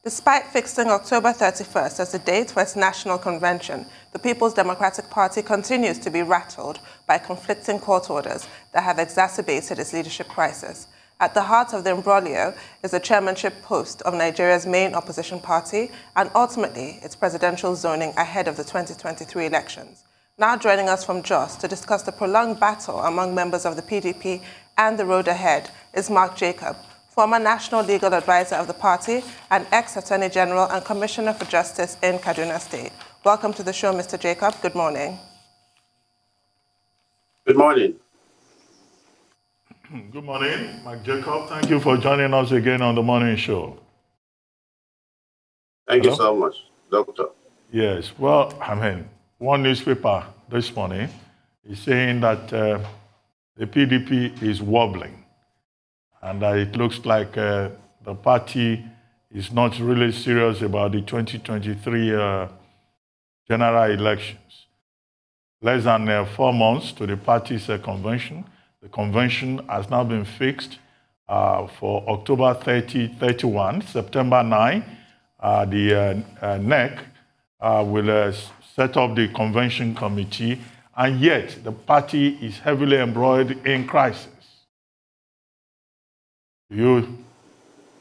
Despite fixing October 31st as the date for its national convention, the People's Democratic Party continues to be rattled by conflicting court orders that have exacerbated its leadership crisis. At the heart of the imbroglio is the chairmanship post of Nigeria's main opposition party and ultimately its presidential zoning ahead of the 2023 elections. Now joining us from Jos to discuss the prolonged battle among members of the PDP and the road ahead is Mark Jacob, former National Legal Advisor of the party and ex-Attorney General and Commissioner for Justice in Kaduna State. Welcome to the show, Mr. Jacob. Good morning. Good morning. Good morning, Mark Jacob. Thank you for joining us again on the morning show. Thank you so much, Doctor. Yes, well, one newspaper this morning is saying that the PDP is wobbling. And it looks like the party is not really serious about the 2023 general elections. Less than 4 months to the party's convention. The convention has now been fixed for October 31, September 9. The NEC will set up the convention committee, and yet the party is heavily embroiled in crisis. You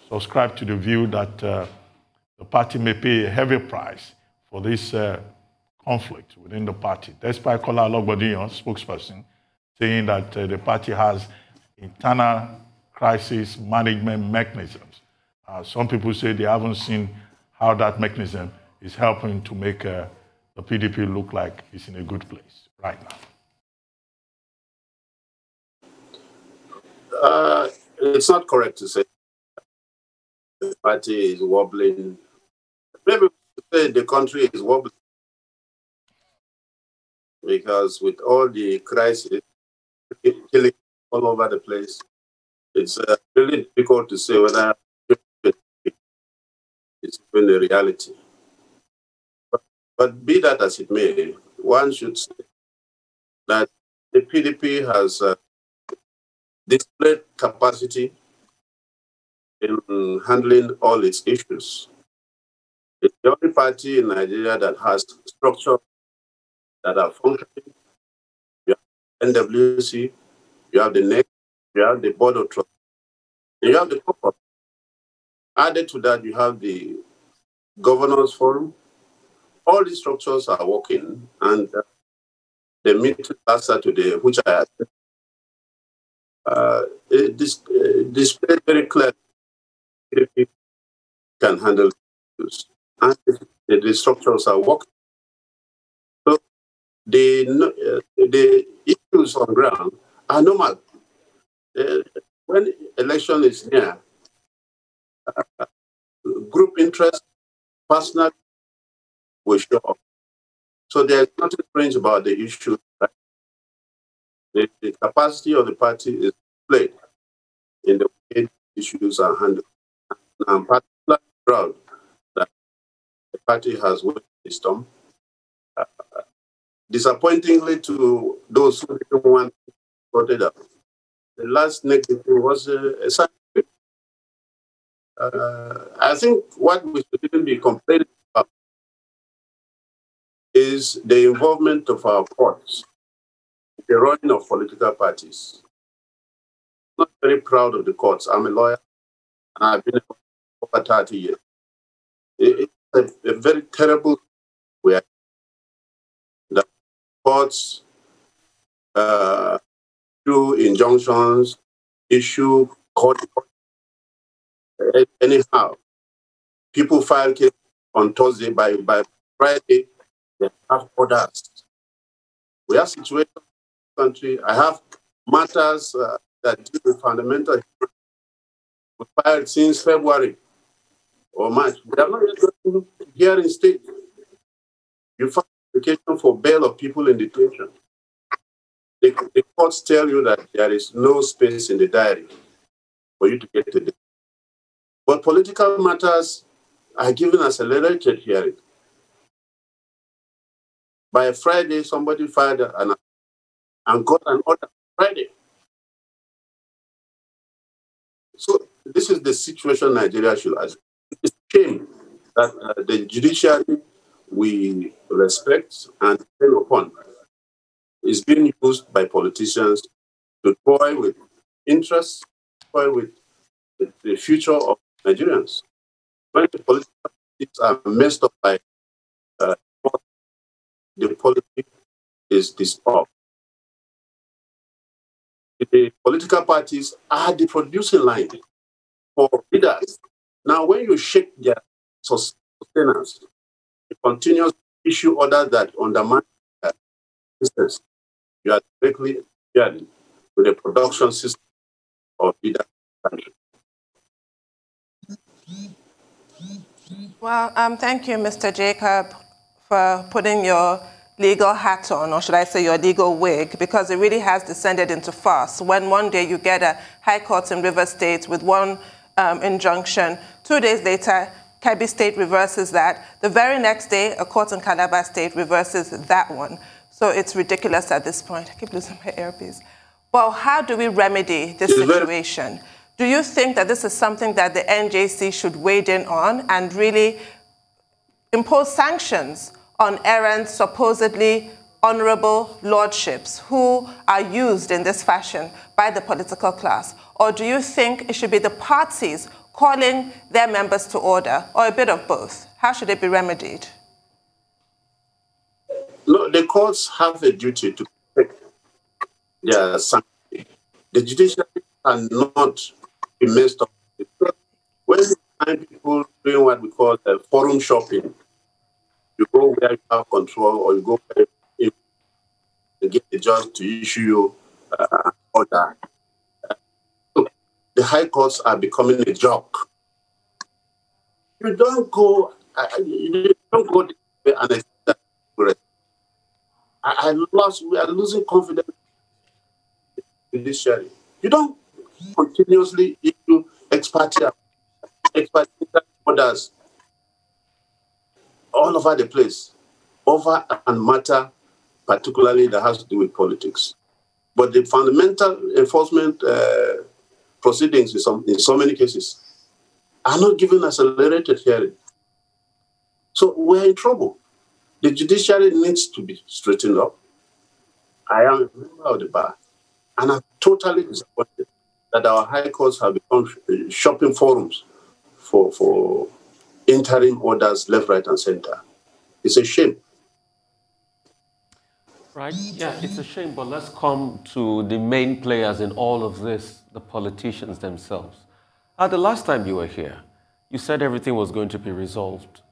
subscribe to the view that the party may pay a heavy price for this conflict within the party, despite Kola Ologbondiyan, spokesperson, saying that the party has internal crisis management mechanisms. Some people say they haven't seen how that mechanism is helping to make the PDP look like it's in a good place right now. It's not correct to say the party is wobbling. Maybe we should say the country is wobbling, because with all the crises killing all over the place, it's really difficult to say whether it's even a reality. But be that as it may, one should say that the PDP has displayed capacity in handling all its issues. It's the only party in Nigeria that has structure that are functioning. You have NWC, you have the NEC, you have the Board of Trustees, you have the corporate. Added to that, you have the Governors Forum. All these structures are working, and the meeting last Saturday, which I attended, displayed very clearly if can handle issues, and the structures are working. So the issues on ground are normal. When election is near, group interest, personal will show up. So there's nothing strange about the issue. Right? The capacity of the party is displayed in the way issues are handled. And I'm particularly proud that the party has worked this storm. Disappointingly to those who didn't want to put it up, the last negative was a sign. I think what we shouldn't be complaining about is the involvement of our courts in the running of political parties. I'm not very proud of the courts. I'm a lawyer, and I've been over 30 years. It's a very terrible way that courts issue injunctions, issue court. Anyhow, people file cases on Thursday. By Friday, they have orders. We have situations in the country. I have matters that deal with fundamental human rights. We filed since February or March. We have not yet gotten here in state. You file application for bail of people in detention. The courts tell you that there is no space in the diary for you to get to this. But political matters are given accelerated hearing. By Friday, somebody filed and got an order Friday. So this is the situation Nigeria should address. shame that the judiciary we respect and depend upon is being used by politicians to toy with interests, toy with the future of Nigerians. When the political parties are messed up by the politics is disturbed. The political parties are the producing line for leaders. Now, when you shake their sustenance, the continuous issue order that undermines their business, you are directly interfering with the production system of leaders in the country. Well, thank you, Mr. Jacob, for putting your legal hat on, or should I say your legal wig, because it really has descended into farce. When one day you get a high court in River State with one injunction, 2 days later, Kebbi State reverses that. The very next day, a court in Calabar State reverses that one. So it's ridiculous at this point. I keep losing my earpiece. Well, how do we remedy this situation? Do you think that this is something that the NJC should wade in on and really impose sanctions on errant, supposedly honorable lordships who are used in this fashion by the political class? Or do you think it should be the parties calling their members to order, or a bit of both? How should it be remedied? No, the courts have a duty to protect their sanctity. The judiciary cannot be messed up. When you find people doing what we call forum shopping, you go where you have control, or you go where you get the judge to issue you an order. The high courts are becoming a joke. You don't go this way and expect that. We are losing confidence in the judiciary. You don't continuously issue expertise orders all over the place, over and matter, particularly that has to do with politics. But the fundamental enforcement proceedings in so many cases are not given accelerated hearing. So we're in trouble. The judiciary needs to be straightened up. I am a member of the bar, and I'm totally disappointed that our high courts have become shopping forums for interim orders left, right, and center. It's a shame. Right, yeah, it's a shame, but let's come to the main players in all of this, the politicians themselves. The last time you were here, you said everything was going to be resolved.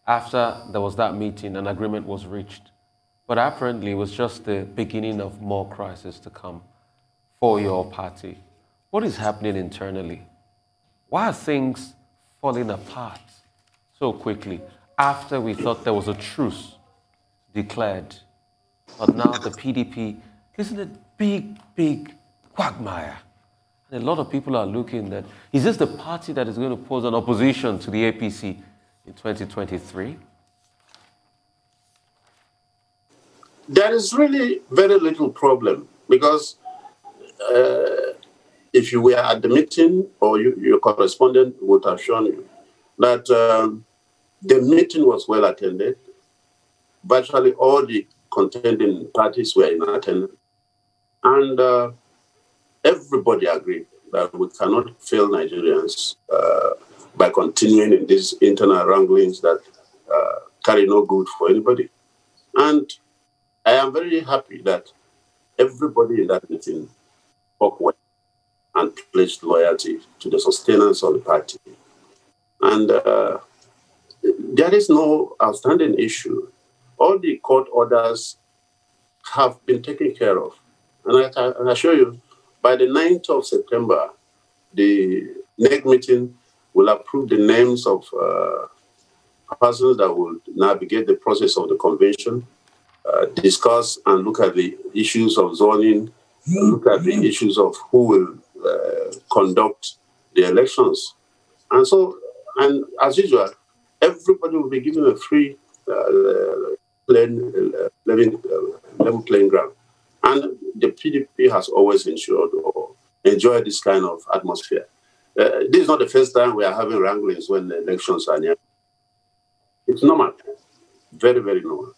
After there was that meeting, an agreement was reached. But apparently it was just the beginning of more crisis to come for your party. What is happening internally? Why are things falling apart so quickly after we thought there was a truce declared? But now the PDP is in a big quagmire. And a lot of people are looking at, is this the party that is going to pose an opposition to the APC in 2023? There is really very little problem because if you were at the meeting, or your correspondent would have shown you that the meeting was well attended. Virtually all the contending parties were in attendance. And everybody agreed that we cannot fail Nigerians by continuing in these internal wranglings that carry no good for anybody. And I am very happy that everybody in that meeting spoke well and pledged loyalty to the sustenance of the party. And there is no outstanding issue. All the court orders have been taken care of. And I can assure you, by the 9th of September, the NEC meeting will approve the names of persons that will navigate the process of the convention, discuss and look at the issues of zoning, look at the issues of who will conduct the elections. And so, and as usual, everybody will be given a free level playing ground. And the PDP has always ensured or enjoyed this kind of atmosphere. This is not the first time we are having wranglings when the elections are near. It's normal. Very, very normal.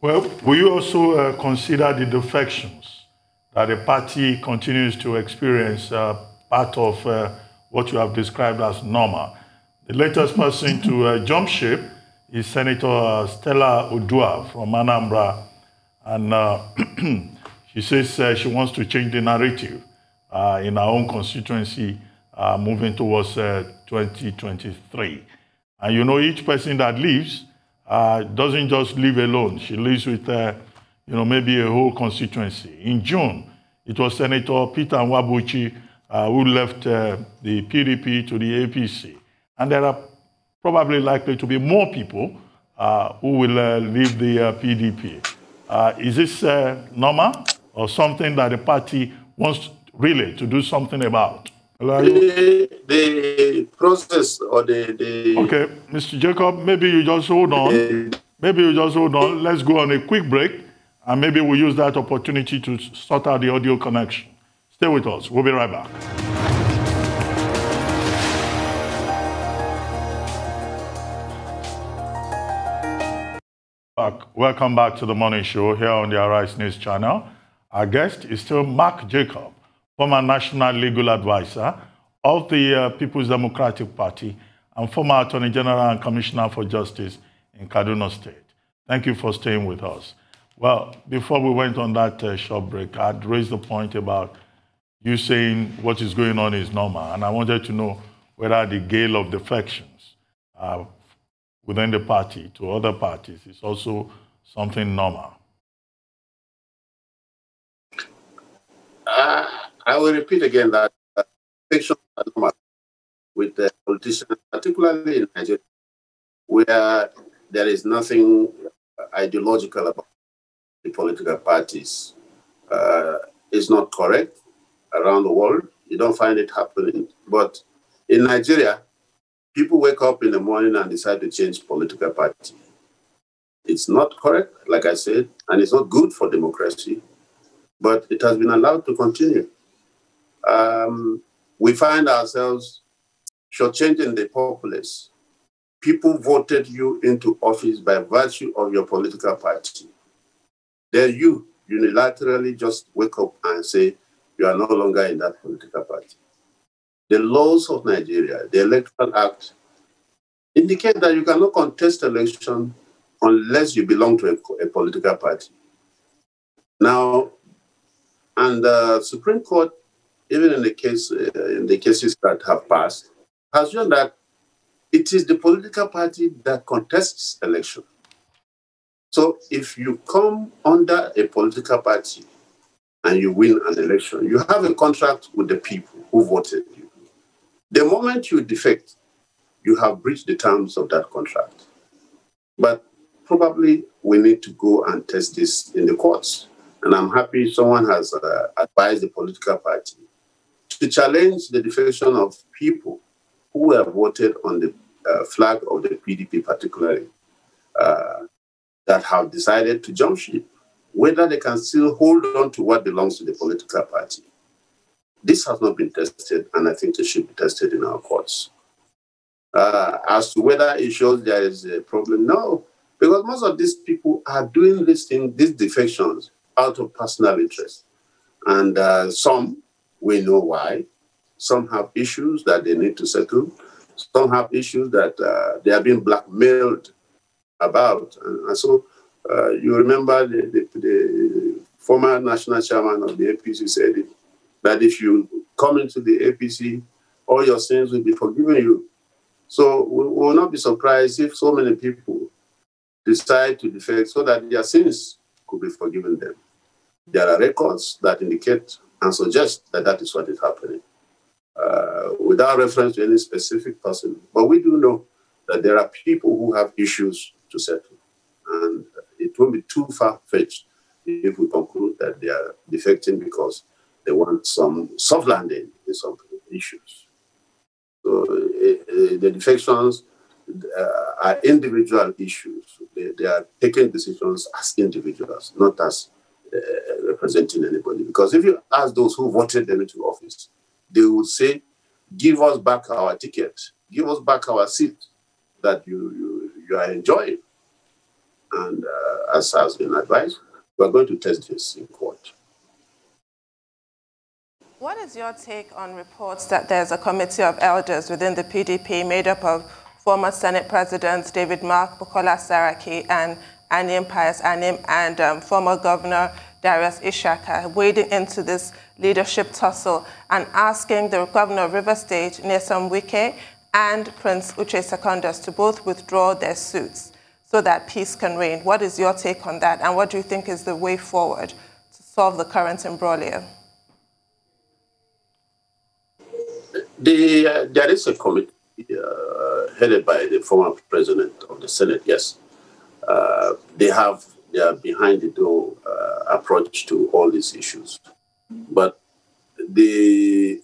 Well, will you also consider the defections that the party continues to experience part of what you have described as normal? The latest person to jump ship is Senator Stella Odua from Anambra, and she says she wants to change the narrative in her own constituency moving towards 2023. And you know, each person that leaves doesn't just live alone. She lives with, maybe a whole constituency. In June, it was Senator Peter Nwabuchi who left the PDP to the APC. And there are probably likely to be more people who will leave the PDP. Is this normal or something that the party wants really to do something about? The process or the... Okay, Mr. Jacob, maybe you just hold on. Let's go on a quick break, and maybe we'll use that opportunity to sort out the audio connection. Stay with us. We'll be right back. Welcome back to the morning show here on the Arise News channel. Our guest is still Mark Jacob, former National Legal Advisor of the People's Democratic Party and former Attorney General and Commissioner for Justice in Kaduna State. Thank you for staying with us. Well, before we went on that short break, I'd raised the point about you saying what is going on is normal, and I wanted to know whether the gale of defections within the party to other parties is also something normal. I will repeat again that defections are normal with the politicians, particularly in Nigeria, where there is nothing ideological about the political parties. It's not correct around the world. You don't find it happening. But in Nigeria, people wake up in the morning and decide to change political party. It's not correct, like I said, and it's not good for democracy, but it has been allowed to continue. We find ourselves shortchanging the populace. People voted you into office by virtue of your political party. Then you unilaterally just wake up and say you are no longer in that political party. The laws of Nigeria, the Electoral Act, indicate that you cannot contest election unless you belong to a political party. Now, and the Supreme Court, even in the cases that have passed, has shown that it is the political party that contests election. So if you come under a political party and you win an election, you have a contract with the people who voted you. The moment you defect, you have breached the terms of that contract. But probably we need to go and test this in the courts. And I'm happy someone has advised the political party to challenge the defection of people who have voted on the flag of the PDP particularly, that have decided to jump ship, whether they can still hold on to what belongs to the political party. This has not been tested, and I think it should be tested in our courts. As to whether it shows there is a problem, no, because most of these people are doing this thing, these defections, out of personal interest. And some, we know why. Some have issues that they need to settle. Some have issues that they are being blackmailed about. And so you remember the former national chairman of the APC said it, that if you come into the APC, all your sins will be forgiven you. So we will not be surprised if so many people decide to defect so that their sins could be forgiven them. There are records that indicate and suggest that that is what is happening, without reference to any specific person. But we do know that there are people who have issues to settle. And it won't be too far-fetched if we conclude that they are defecting because they want some soft landing in some issues. So the defections are individual issues. They are taking decisions as individuals, not as representing anybody. Because if you ask those who voted them into office, they will say give us back our ticket, give us back our seat that you are enjoying. And as has been advised, we are going to test this in court. What is your take on reports that there's a committee of elders within the PDP made up of former Senate Presidents David Mark, Bukola Saraki, and Anim Pius Anim, and former Governor Darius Ishaka wading into this leadership tussle and asking the Governor of River State, Nyesom Wike, and Prince Uche Secondus to both withdraw their suits so that peace can reign? What is your take on that, and what do you think is the way forward to solve the current imbroglio? There is a committee headed by the former president of the Senate, yes. They are behind the door approach to all these issues. But the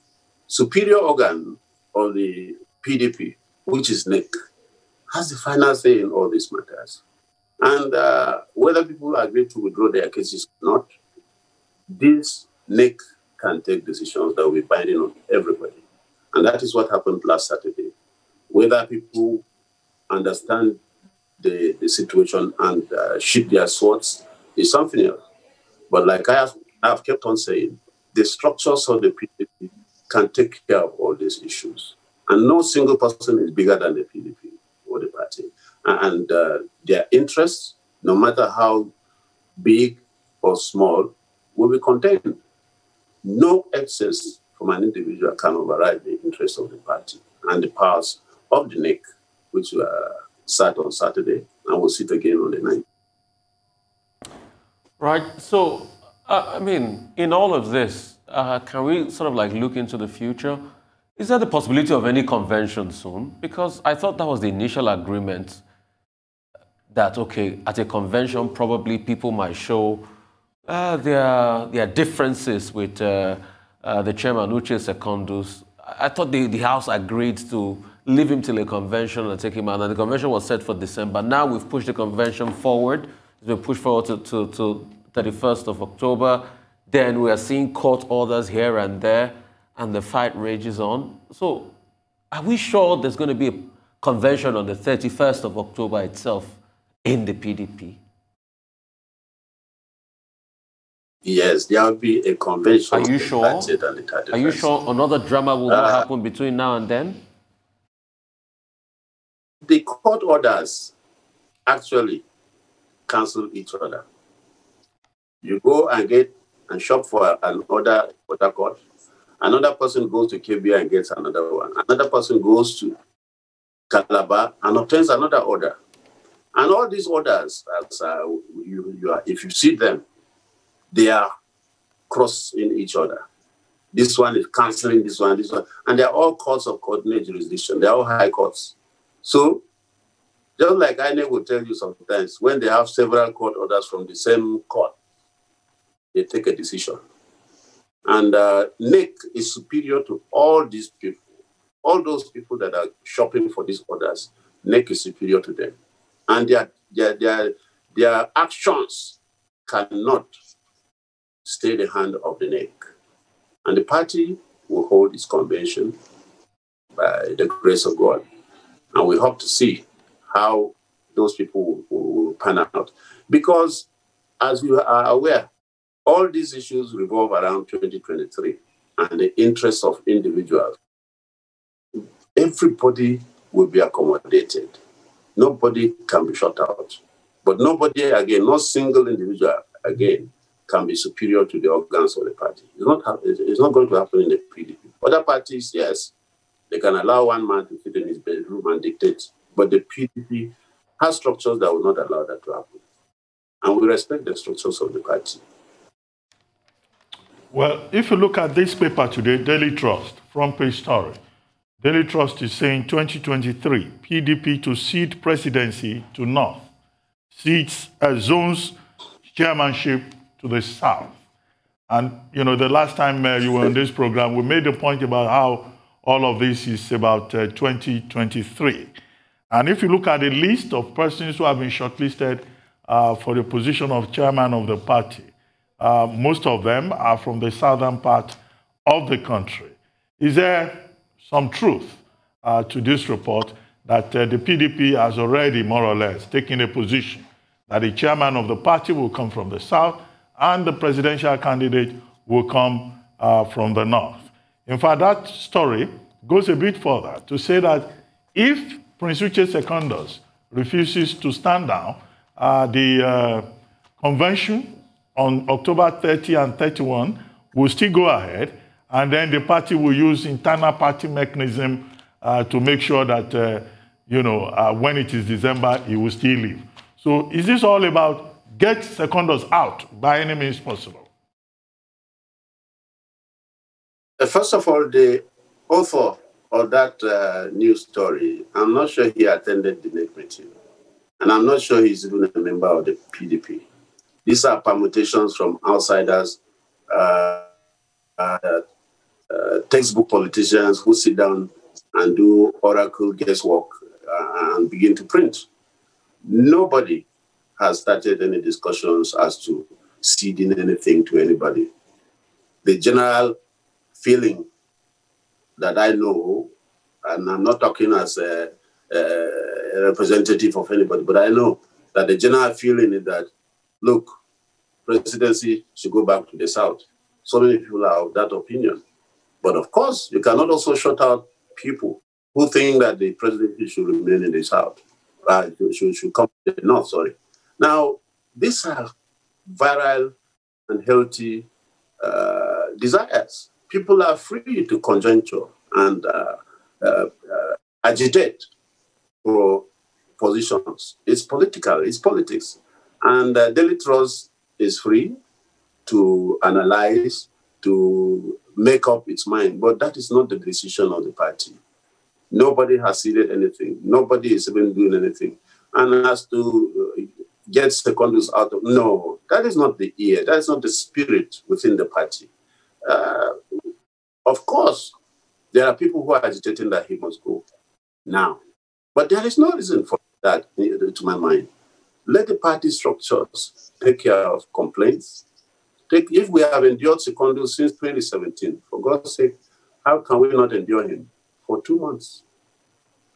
superior organ of the PDP, which is NEC, has the final say in all these matters. And whether people agree to withdraw their cases or not, this NEC can take decisions that will be binding on everybody. And that is what happened last Saturday. Whether people understand the situation and sheath their swords is something else. But like I have kept on saying, the structures of the PDP can take care of all these issues. And no single person is bigger than the PDP or the party. And their interests, no matter how big or small, will be contained. No excess from an individual can override the interests of the party and the powers of the NEC, which sat on Saturday and will sit again on the 9th. Right. So, I mean, in all of this, can we sort of like look into the future? Is there the possibility of any convention soon? Because I thought that was the initial agreement that, okay, at a convention, probably people might show their differences with the chairman, Uche Secondus. I thought the House agreed to leave him till a convention and take him out. And the convention was set for December. Now we've pushed the convention forward. It's been pushed forward to 31st of October. Then we are seeing court orders here and there, and the fight rages on. So are we sure there's going to be a convention on the 31st of October itself in the PDP? Yes, there will be a convention. Are you sure? Are you sure another drama will not happen between now and then? The court orders actually cancel each other. You go and get and shop for an order for that court. Another person goes to KBA and gets another one. Another person goes to Calabar and obtains another order. And all these orders, as if you see them, they are crossing each other. This one is canceling this one. And they're all courts of coordinate jurisdiction. They're all high courts. So, just like INEC will tell you sometimes, when they have several court orders from the same court, they take a decision. And NEC is superior to all these people. All those people that are shopping for these orders, NEC is superior to them. And their actions cannot stay the hand of the NEC. And the party will hold its convention by the grace of God. And we hope to see how those people will pan out. Because, as you are aware, all these issues revolve around 2023 and the interests of individuals. Everybody will be accommodated. Nobody can be shut out. But nobody, again, no single individual, again, can be superior to the organs of the party. It's not going to happen in the PDP. Other parties, yes, they can allow one man to sit in his bedroom and dictate. But the PDP has structures that will not allow that to happen. And we respect the structures of the party. Well, if you look at this paper today, Daily Trust, front page story, Daily Trust is saying 2023, PDP to cede presidency to North, cedes zones chairmanship to the South. And, you know, the last time you were on this program, we made a point about how all of this is about 2023. And if you look at the list of persons who have been shortlisted for the position of chairman of the party, most of them are from the southern part of the country. Is there some truth to this report that the PDP has already more or less taken a position that the chairman of the party will come from the south and the presidential candidate will come from the north. In fact, that story goes a bit further to say that if Prince Uche Secondus refuses to stand down, the convention on October 30 and 31 will still go ahead, and then the party will use internal party mechanism to make sure that, when it is December, he will still leave. So is this all about get Secondus out by any means possible? First of all, the author of that news story, I'm not sure he attended the NEC meeting. And I'm not sure he's even a member of the PDP. These are permutations from outsiders, textbook politicians who sit down and do oracle guesswork and begin to print. Nobody has started any discussions as to ceding anything to anybody. The general feeling that I know, and I'm not talking as a representative of anybody, but I know that the general feeling is that, look, presidency should go back to the South. So many people are of that opinion. But of course, you cannot also shut out people who think that the presidency should remain in the South, should come to the North, sorry. Now, these are virile and healthy desires. People are free to conjecture and agitate for positions. It's political, it's politics. And Daily Trust is free to analyze, to make up its mind, but that is not the decision of the party. Nobody has ceded anything. Nobody is even doing anything. And as to get Secondus out of, no, that is not the ear. That is not the spirit within the party. Of course, there are people who are agitating that he must go now. But there is no reason for that, to my mind. Let the party structures take care of complaints. If we have endured Secondus since 2017, for God's sake, how can we not endure him for 2 months?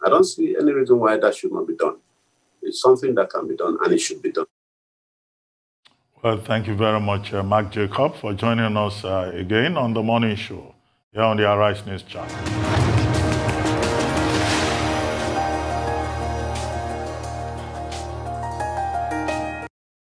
I don't see any reason why that should not be done. It's something that can be done, and it should be done. Well, thank you very much, Mark Jacob, for joining us again on the morning show here on the Arise News channel.